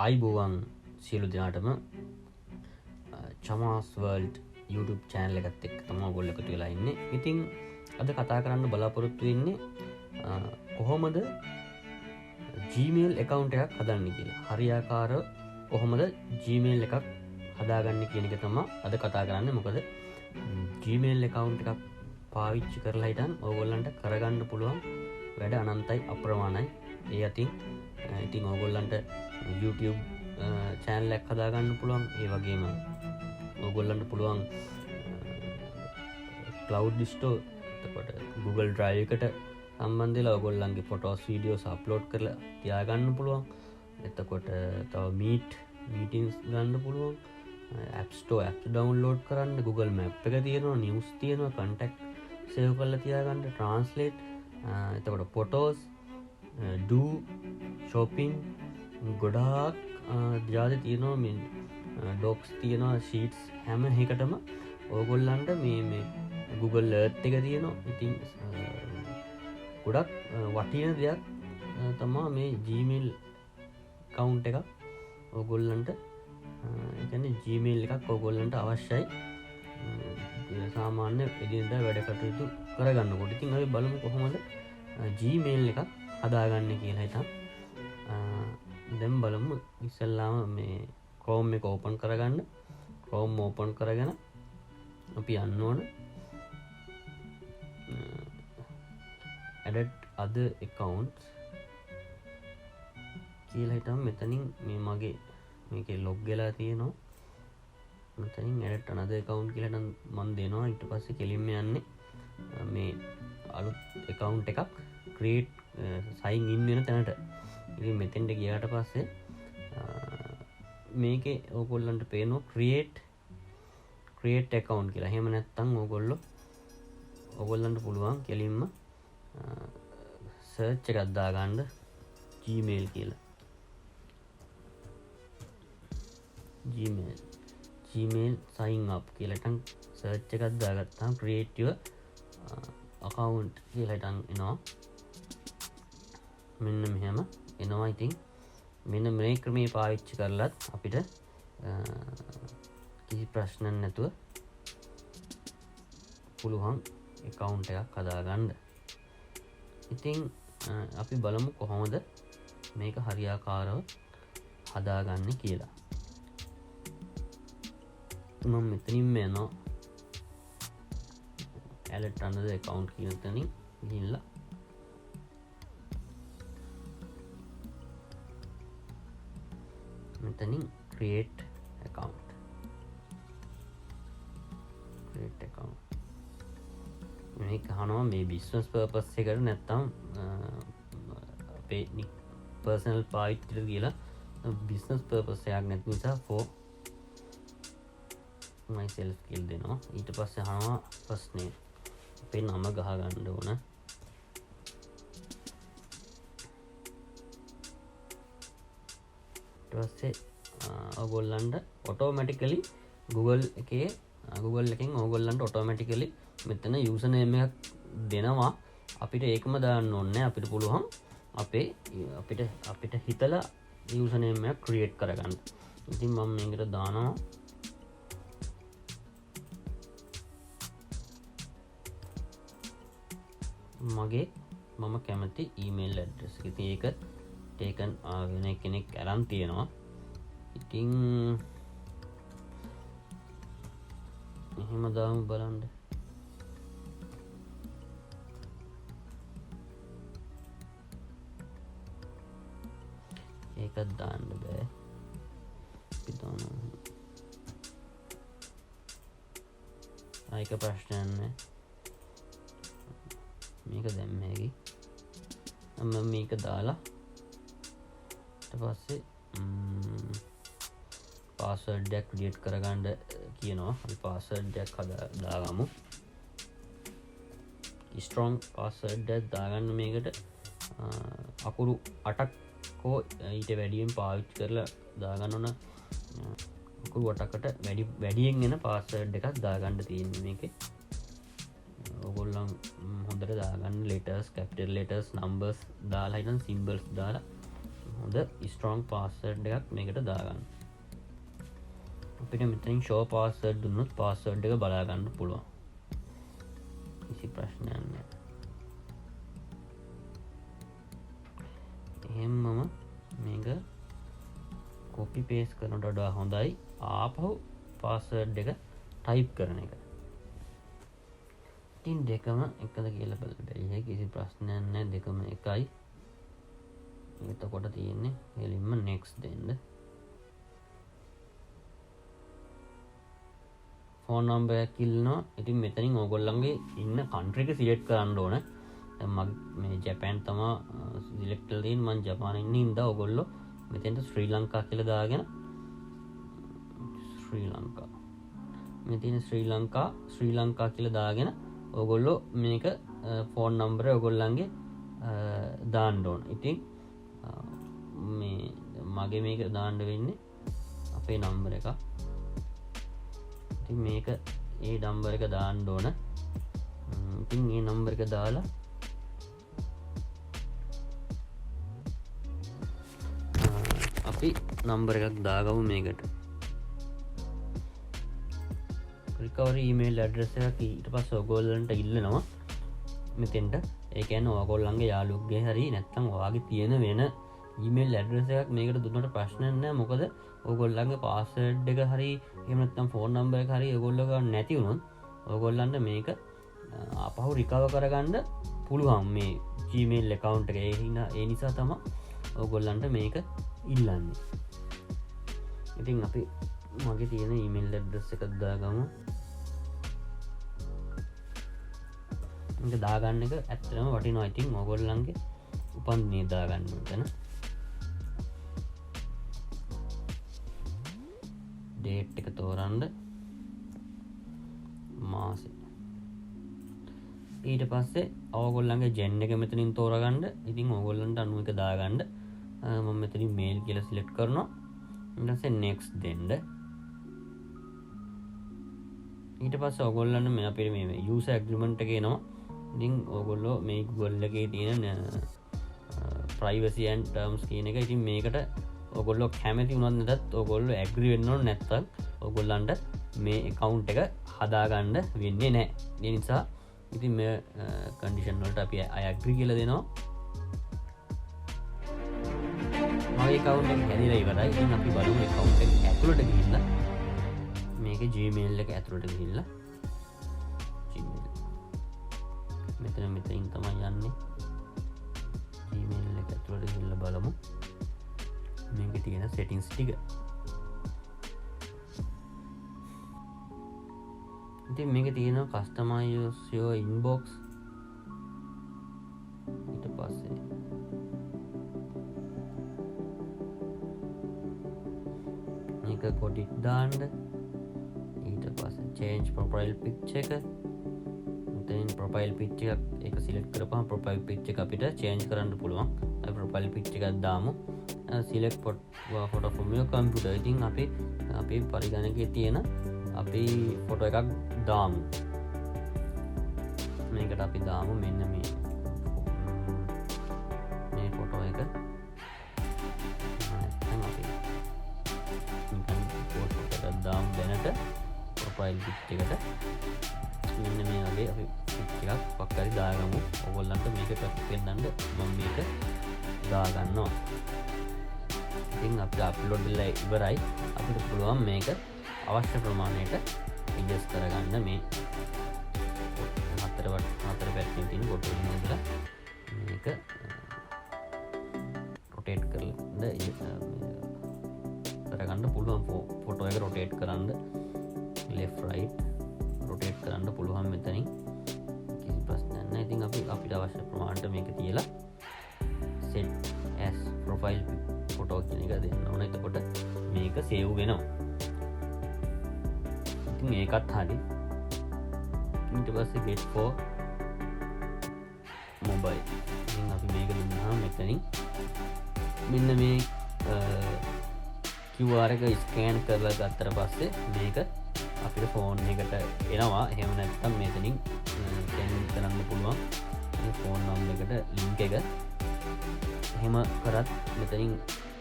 ආයිබෝවන් සියලු දෙනාටම චමාස් world YouTube channel එකත් එක්ක තමයි ඔයගොල්ලෝ එකතු වෙලා ඉන්නේ. ඉතින් අද කතා කරන්න බලාපොරොත්තු වෙන්නේ කොහොමද Gmail account එකක් හදන්නේ කියලා. හරියාකාරව කොහොමද Gmail එකක් හදාගන්නේ කියන එක තමයි අද කතා කරන්නේ. මොකද Gmail account එකක් පාවිච්චි කරලා හිටන් ඔයගොල්ලන්ට කරගන්න පුළුවන් වැඩ අනන්තයි අප්‍රමාණයි. ඒ අතින් ඉතින් ඔයගොල්ලන්ට YouTube channel එකක් හදාගන්න පුළුවන්. ඒ වගේම ඔයගොල්ලන්ට පුළුවන් cloud store එතකොට Google Drive එකට සම්බන්ධ වෙලා ඔයගොල්ලන්ගේ photos videos upload කරලා තියාගන්න පුළුවන්. එතකොට තව meetings ගන්න පුළුවන්. App Store apps download කරන්න, Google Map එක තියෙනවා, news තියෙනවා, contact save කරලා තියාගන්න, translate එතකොට photos do shopping ගොඩාක් ජාති තියෙනවා. මේ docs තියෙනවා, sheets හැම එකටම ඔයගොල්ලන්ට මේ Google Earth එක තියෙනවා. ඉතින් ගොඩක් වටින දෙයක් තමයි මේ Gmail account එක ඔයගොල්ලන්ට. ඒ කියන්නේ Gmail එකක් ඔයගොල්ලන්ට අවශ්‍යයි සාමාන්‍ය එදිනෙදා වැඩ කටයුතු කරගන්නකොට. ඉතින් අපි බලමු කොහොමද Gmail එකක් හදාගන්නේ කියලා හිතන්න. දැන් බලමු. ඉස්සෙල්ලාම මේ Chrome එක open කරගන්න. Chrome open කරගෙන අපි යන්න ඕන add other accounts කියලා හිතමු. මෙතනින් මේ මගේ මේකේ log වෙලා තියෙනවා. මෙතනින් add another account කියලා මම දෙනවා. ඊට පස්සේ කෙලින්ම යන්නේ මේ අලුත් account එකක් create sign in වෙන තැනට. ඉතින් මෙතෙන්ට ගියාට පස්සේ මේකේ ඕගොල්ලන්ට පේනවා create account කියලා. එහෙම නැත්නම් ඕගොල්ලන්ට පුළුවන් කෙලින්ම search එකක් දාගන්න Gmail කියලා. Gmail sign up කියලා හිටන් search එකක් දාගත්තාම create your account කියලා හිටන් එනවා. මෙන්න මෙහෙම එනවා. ඉතින් මෙන්න මේ ක්‍රමයේ පාවිච්චි කරලත් අපිට කිසි ප්‍රශ්නයක් නැතුව පුළුවන් account එකක් හදාගන්න. ඉතින් අපි බලමු කොහොමද මේක හරියාකාරව හදාගන්නේ කියලා. මම මෙතනින්ම යනවා add another account කියන තැනින් ගිහිල්ලා මෙතනින් create account මේක අහනවා මේ business purpose එකට නැත්නම් අපේ personal පාවිච්චියට කියලා. business purpose එකක් නැති නිසා for myself කියලා දෙනවා. ඊට පස්සේ අහනවා first name අපේ නම ගහ ගන්න ඕන. ඊට පස්සේ ඔයගොල්ලන්ට automatically Google එකෙන් ඔයගොල්ලන්ට automatically මෙතන user name එකක් දෙනවා. අපිට ඒකම දාන්න ඕනේ. අපිට පුළුවන් අපිට හිතලා user name එකක් create කරගන්න. ඉතින් මම මේකට දානවා මම කැමති email address එක. ඉතින් ඒක taken වෙන කෙනෙක් අරන් තියෙනවා. ඉතින් එහෙම දාමු බලන්න. ඒකත් දාන්න බෑ. ඒක ප්‍රශ්නයක් නෑ. මේක දැම්ම හැකි. මම මේක දාලා ඊට පස්සේ password එකක් create කරගන්න කියනවා. අපි password එකක් දාගමු. strong password එකක් දාගන්න. මේකට අකුරු 8ක් හෝ ඊට වැඩියෙන් පාවිච්චි කරලා දාගන්න ඕන. අකුරු 8කට වැඩියෙන් එන password එකක් දාගන්න තියෙන්නේ මේකේ. ඔයගොල්ලන් හොඳට හොඳට දාගන්න letters capital letters numbers දාලා හිටන් symbols දාලා හොඳ strong password එකක් මේකට දාගන්න. අපිට මෙතනින් show password දුන්නොත් password එක බලා ගන්න පුළුවන්. කිසි ප්‍රශ්නයක් නැහැ. එහෙමම මේක copy paste කරනට වඩා හොඳයි ආපහු password එක type කරන එක. ඉතින් දෙකම එකද කියලා බලන්න. කිසි ප්‍රශ්නයක් නැහැ, දෙකම එකයි. එතකොට තියෙන්නේ එලින්ම next දෙන්න. ෆෝන් නම්බර් එකක් ඉල්ලනවා. ඉතින් මෙතනින් ඕගොල්ලන්ගේ ඉන්න country එක select කරන්න ඕන. දැන් මේ ජපාන් තමයි select කරලා තියෙන්නේ. මම ජපානයේ ඉන්න හින්දා ඕගොල්ලෝ මෙතෙන්ට ශ්‍රී ලංකා කියලා දාගෙන ශ්‍රී ලංකා මේ තියෙන ශ්‍රී ලංකා කියලා දාගෙන ඕගොල්ලෝ මේක ෆෝන් නම්බර් ඕගොල්ලන්ගේ දාන්න ඕන. ඉතින් මේ මගේ මේක දාන්න වෙන්නේ අපේ නම්බර එක. ඉතින් මේක ඒ නම්බර එක දාන්න ඕන. ඉතින් මේ නම්බර එක දාලා අපි නම්බර එකක් දාගමු මේකට. recovery email address එකක් ඊට පස්සේ ඔයගොල්ලන්ට ඉල්ලනවා මෙතෙන්ට. ඒ කියන්නේ ඔයගොල්ලන්ගේ යාළුවෙක්ගේ හරි නැත්නම් ඔයාගේ තියෙන වෙන email address එකක් මේකට දුන්නට ප්‍රශ්නයක් නැහැ. මොකද ඔයගොල්ලන්ගේ password එක හරි එහෙම නැත්නම් phone number එක හරි ඔයගොල්ලෝ ගන්න නැති වුණොත් ඔයගොල්ලන්ට මේක ආපහු recover කරගන්න පුළුවන් මේ Gmail account එක. ඒ නිසා තමයි ඔයගොල්ලන්ට මේක ඉල්ලන්නේ. ඉතින් අපි මගේ තියෙන email address එකක් දාගමු. මේක දාගන්න එක ඇත්තටම වටිනවා. ඉතින් ඔයගොල්ලන්ගේ උපන්දිනේ දාගන්න උතන. date එක තෝරන්න. මාසෙ. ඊට පස්සේ ඔයගොල්ලන්ගේ gen එක මෙතනින් තෝරගන්න. ඉතින් ඔයගොල්ලන්ට 91 දාගන්න. මම මෙතනින් mail කියලා select කරනවා. ඊට පස්සේ next දෙන්න. ඊට පස්සේ ඔයගොල්ලන්ට මේ අපේ මේ user agreement එක එනවා. ඉතින් ඔයගොල්ලෝ මේ Google එකේ තියෙන privacy and terms කියන එක ඉතින් මේකට ඔයගොල්ලෝ කැමති වුණත් නැතත් ඔයගොල්ලෝ agree වෙන්න ඕන. නැත්නම් ඔයගොල්ලන්ට මේ account එක හදාගන්න වෙන්නේ නැහැ. ඒ නිසා ඉතින් මේ condition වලට අපි I agree කියලා දෙනවා. මගේ account එක හැදිලා ඉවරයි. ඉතින් අපි බලමු account එක ඇතුළට ගිහිල්ලා මේකේ Gmail එක ඇතුළට ගිහිල්ලා Gmail මෙතනින් තමයි යන්නේ. Gmail එක ඇතුළට ගිහිල්ලා බලමු මේකේ තියෙන settings ටික. ඉතින් මේකේ තියෙන customize your inbox. ඊට පස්සේ මේක code දාන්න. ඊට පස්සේ change profile picture එක. then profile picture එක select කරපුවම profile picture එක අපිට change කරන්න පුළුවන්. අපි profile picture එකක් දාමු. select photo from your computer. ඉතින් අපි පරිගණකයේ තියෙන අපි ෆොටෝ එකක් දාමු. මේකට අපි දාමු මෙන්න මේ ෆොටෝ එක. නැත්නම් අපි නිකන් ෆොටෝ එකක් දාමු දැනට ප්‍රොෆයිල් පික් එකට. මෙන්න මේ වගේ අපි පික් එකක් පක්කරි දාගමු. ඔයගොල්ලන්ට මේක පෙන්නන්න මම මේක දාගන්නවා. ඉතින් අපිට අප්ලෝඩ් වෙලා ඉවරයි. අපිට පුළුවන් මේක අවශ්‍ය ප්‍රමාණයට adjust කරගන්න. මේ හතර පැත්තෙන් තියෙන ෆොටෝ එක ඉඳලා මේක rotate කරගන්න පුළුවන්. ෆොටෝ එක rotate කරන්න left right rotate කරන්න පුළුවන් මෙතනින්. කිසි ප්‍රශ්නයක් නැහැ. ඉතින් අපිට අවශ්‍ය ප්‍රමාණයට මේක තියලා set as profile photo කියන එක දෙන්න ඕන. එතකොට මේක save වෙනවා. මේකත් හරි. ඊට පස්සේ get for mobile. ඉතින් අපි මේක දුන්නාම මෙතනින් මෙන්න මේ QR එක ස්කෑන් කරලා ගත්තට පස්සේ මේක අපිට ෆෝන් එකට එනවා. එහෙම නැත්නම් මෙතනින් send කරන්න පුළුවන්. මේ ෆෝන් නම්බර් එකට ලින්ක් එක එහෙම කරත් මෙතනින්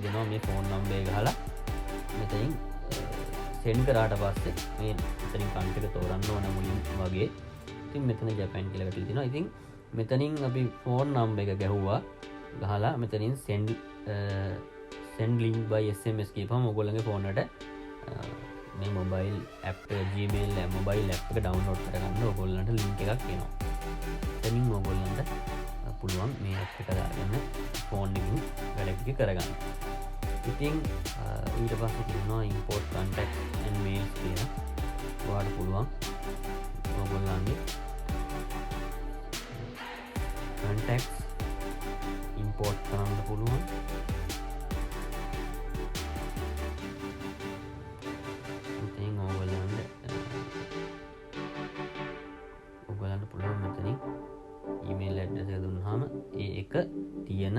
දෙනවා මේ ෆෝන් නම්බර් එක ගහලා මෙතනින් සෙන්ඩ් කරාට පස්සේ මේ මෙතනින් කන්ට් එක තෝරන්න ඕන මුලින් වගේ. ඉතින් මෙතන ජපන් කියලා වැටලා තිනවා. ඉතින් මෙතනින් අපි ෆෝන් නම්බර් එක ගැහුවා ගහලා මෙතනින් send link by SMS කියපුවම ඔයගොල්ලන්ගේ ෆෝන් එකට මේ mobile app Gmail mobile app එක ඩවුන්ලෝඩ් කරගන්න ඔයගොල්ලන්ට ලින්ක් එකක් එනවා. එතනින් ඔයගොල්ලන්ට පුළුවන් මේ ඇප් එක දාගෙන ෆෝන් එකකින් වැඩ ටික කරගන්න. ඉතින් ඊට පස්සේ තියෙනවා import contacts and mails කියලා. ඔයාලට පුළුවන් ඔයගොල්ලන්ගේ contacts import කරන්න පුළුවන්. ඉතින් ඔයගොල්ලන්ට පුළුවන් මෙතනින් email address එක දුන්නාම ඒ එක තියෙන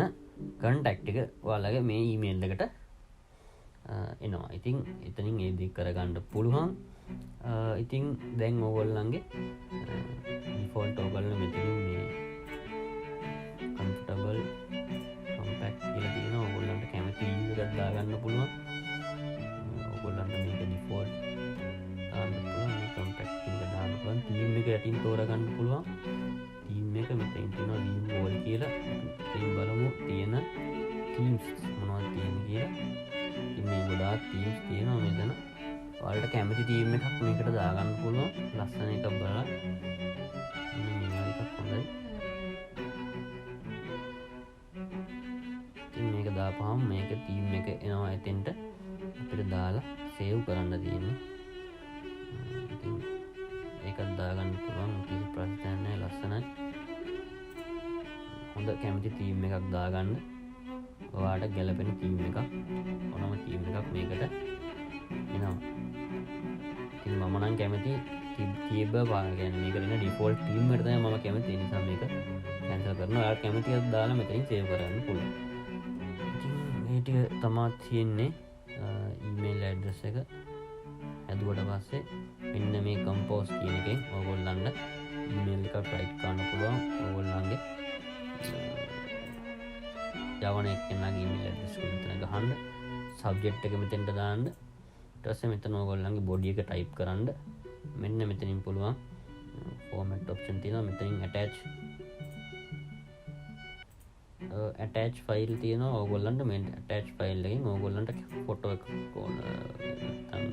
contact එක ඔයාලගේ මේ email එකට එනවා. ඉතින් එතනින් ඒ දේ කරගන්න පුළුවන්. ඉතින් දැන් ඔයගොල්ලන්ගේ default ඔයගොල්ලෝ මෙතනින් මේ comfortable compact කියලා තියෙනවා. ඔයගොල්ලන්ට කැමති theme එකක් දාගන්න පුළුවන්. ඔයගොල්ලන්ට මේක default දාන්න පුළුවන්. මේ compact එක දාන්න පුළුවන්. theme එක යටින් තෝරගන්න පුළුවන්. theme එක මෙතනින් තියෙනවා theme wall කියලා. ඉතින් බලමු තියෙන themes මොනවද තියෙන්නේ කියලා. ඉතින් මේ ගොඩාක් themes තියෙනවා මෙතන. ඔයාලට කැමති theme එකක් මේකට දාගන්න පුළුවන්. ලස්සන එකක් බලලා. මේ එකක් හොඳයි. ඉතින් මේක දාපුවාම මේක theme එක එනවා එතෙන්ට. අපිට දාලා save කරන්න තියෙන්නේ. ඉතින් ඒකත් දාගන්න පුළුවන්. කිසි ප්‍රශ්නයක් නැහැ. ලස්සනයි. හොඳ කැමති theme එකක් දාගන්න. ඔයාලට ගැලපෙන theme එකක් ඕනම theme එකක් මේකට එනවා. ඉතින් මම නම් කැමති තිබ්බ වාගෙන මේකට එන default theme එකට තමයි මම කැමති. ඒ නිසා මේක cancel කරනවා. ඔයාලට කැමති එකක් දාලා මෙතනින් save කරන්න පුළුවන්. ඉතින් මේ ටික තමයි තියෙන්නේ email address එක හැදුවට පස්සේ මෙන්න මේ compose කියන එකෙන් ඔයගොල්ලන්ට email එකක් write කරන්න පුළුවන්. ඔයගොල්ලන්ගේ යවන එක්කෙනාගේ email address එක මෙතන ගහන්න. subject එක මෙතෙන්ට දාන්න. ඊට පස්සේ මෙතන ඔයගොල්ලන්ගේ body එක type කරන්න. මෙන්න මෙතනින් පුළුවන් format option තියෙනවා. මෙතනින් attach file තියෙනවා. ඔයගොල්ලන්ට මේ attach file එකෙන් ඔයගොල්ලන්ට photo එකක් ඕන නැත්නම්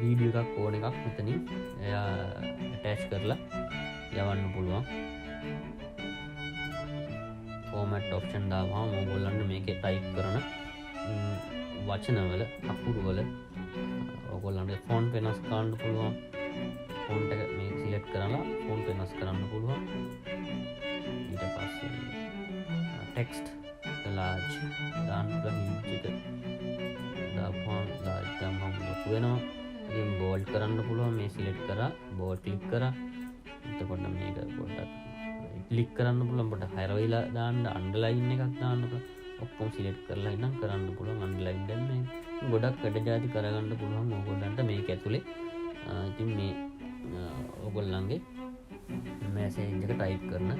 වීඩියෝ එකක් ඕන එකක් මෙතනින් attach කරලා යවන්න පුළුවන්. format option දාපුවම ඔයගොල්ලන්ට මේකේ type කරන වචනවල අකුරුවල ඔයගොල්ලන්ට font වෙනස් කරන්න පුළුවන්. font එක මේ select කරලා font වෙනස් කරන්න පුළුවන්. ඊට පස්සේ text large දාන්න පුළුවන්. hint එක දාපුවම large දාපුවම ලොකු වෙනවා. ඉතින් bold කරන්න පුළුවන්. මේ select කරා bold click කරා. එතකොට මේක පොඩ්ඩක් ක්ලික් කරන්න පුළුවන්. පොඩ්ඩක් හයිර වෙලා දාන්න අන්ඩර්ලයින් එකක් දාන්න පුළුවන්. ඔක්කොම සිලෙක්ට් කරලා ඉන්නම් කරන්න පුළුවන් අන්ඩර්ලයින් දැන් මේ ගොඩක් වැඩ જાති කරගන්න පුළුවන් ඕගොල්ලන්ට මේක ඇතුලේ. ඉතින් මේ ඕගොල්ලන්ගේ මැසේජ් එක ටයිප් කරන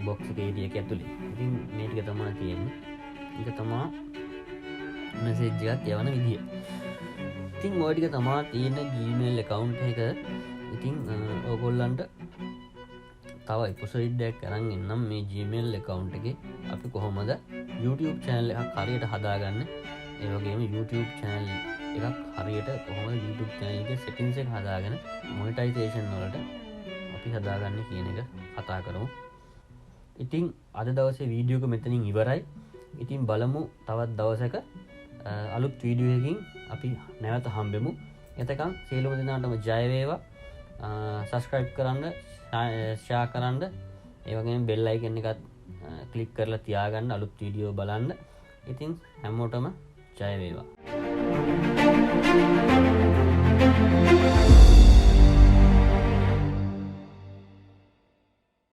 බොක්ස් එකේ එක ඇතුලේ. ඉතින් මේ ටික තමයි තියෙන්නේ. ඒක තමයි මැසේජ් එකක් යවන විදිය. ඉතින් ඔය ටික තමයි තියෙන Gmail account එක. ඉතින් ඕගොල්ලන්ට තව එපිසෝඩ් එකක් අරන් එන්නම් මේ Gmail account එකේ අපි කොහොමද YouTube channel එකක් හරියට හදාගන්නේ. ඒ වගේම YouTube channel එකක් හරියට කොහොමද YouTube channel එකේ settings එක හදාගෙන monetization වලට අපි හදාගන්නේ කියන එක කතා කරමු. ඉතින් අද දවසේ වීඩියෝ එක මෙතනින් ඉවරයි. ඉතින් බලමු තවත් දවසක අලුත් වීඩියෝ එකකින් අපි නැවත හම්බෙමු. එතකන් සියලුම දෙනාටම ජය වේවා. subscribe කරන්න, share කරන්න, ඒ වගේම bell icon එකත් click කරලා තියාගන්න අලුත් වීඩියෝ බලන්න. ඉතින් හැමෝටම ජය වේවා.